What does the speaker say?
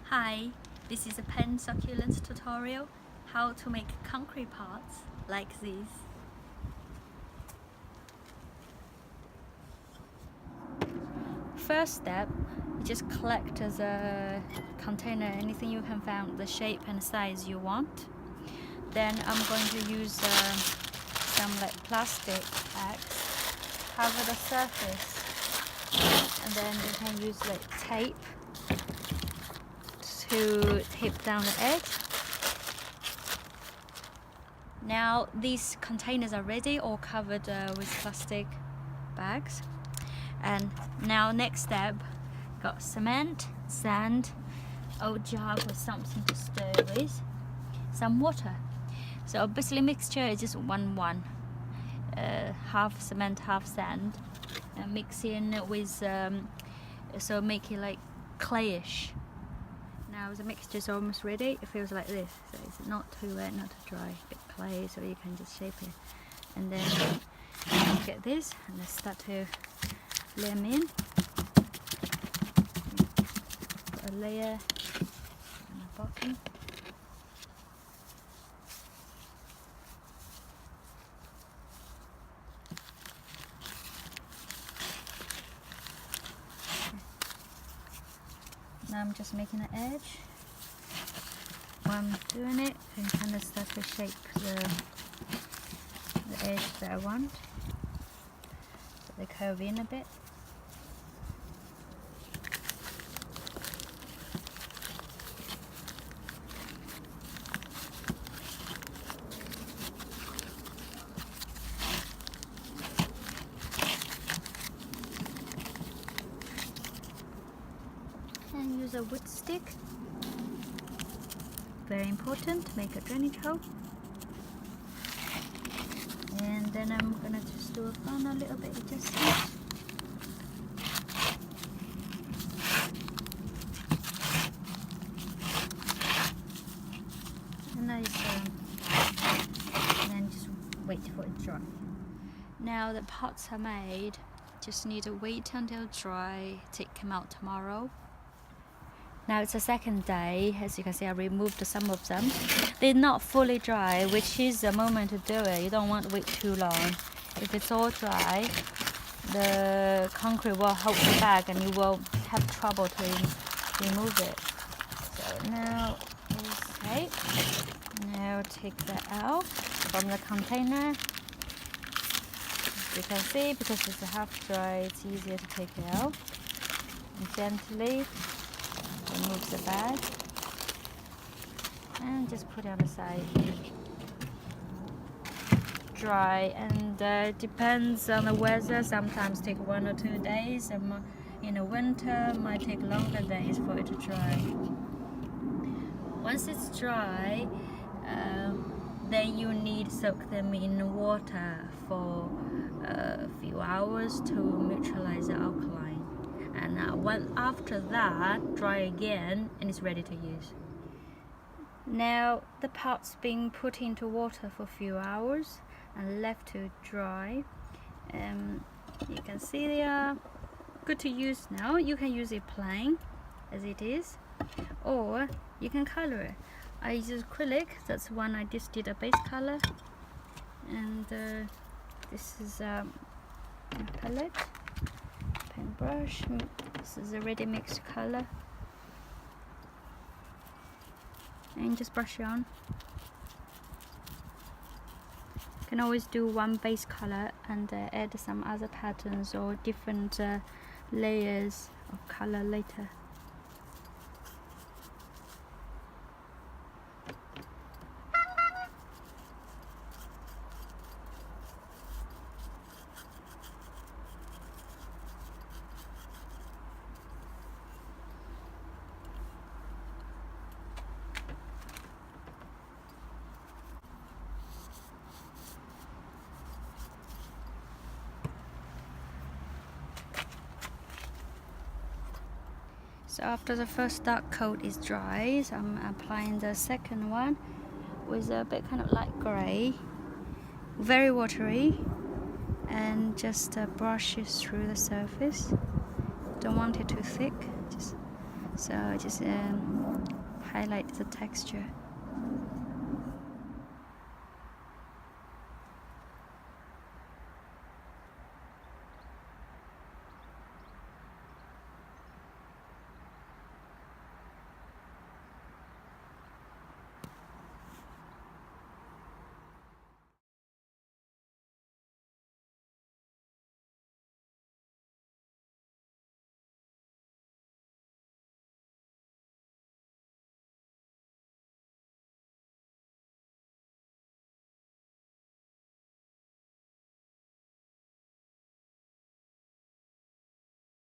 Hi, this is a pen succulents tutorial, how to make concrete pots like this. First step, you just collect the container, anything you can find, the shape and size you want. Then I'm going to use some plastic bags, cover the surface, and then you can use tape to tape down the edge. Now these containers are ready, all covered with plastic bags. And now next step, got cement, sand, old jug with something to stir with, some water. So basically mixture is just 1-1, half cement, half sand, and mix in with, so make it like clayish. Now the mixture is almost ready. It feels like this, so it's not too wet, not too dry, a bit clay, so you can just shape it. And then you get this, and then start to layer them in. Put a layer on the bottom. Now I'm just making an edge. While I'm doing it, I can kind of start to shape the edge that I want. So they curve in a bit. And use a wood stick. Very important, make a drainage hole. And then I'm gonna just do a funnel a little bit adjustment. And then just wait for it to dry. Now the pots are made, just need to wait until dry, take them out tomorrow. Now it's the second day. As you can see, I removed some of them. They're not fully dry, which is the moment to do it. You don't want to wait too long. If it's all dry, the concrete will hold it back and you will have trouble to remove it. So now it's okay. Now take that out from the container. As you can see, because it's half dry, it's easier to take it out. And gently remove the bag and just put it on the side. Dry, and depends on the weather. Sometimes take 1 or 2 days, and in the winter might take longer days for it to dry. Once it's dry, then you need to soak them in water for a few hours to neutralize the alkaline. And after that, dry again, and it's ready to use. Now the pot's being put into water for a few hours and left to dry. You can see they are good to use now. You can use it plain as it is, or you can color it. I use acrylic, that's one I just did a base color, and this is a palette. Paintbrush. This is a ready mixed color, and just brush it on. You can always do one base color and add some other patterns or different layers of color later. So after the first dark coat is dry, so I'm applying the second one with a bit kind of light grey, very watery, and just brushes through the surface. Don't want it too thick, just So just highlight the texture.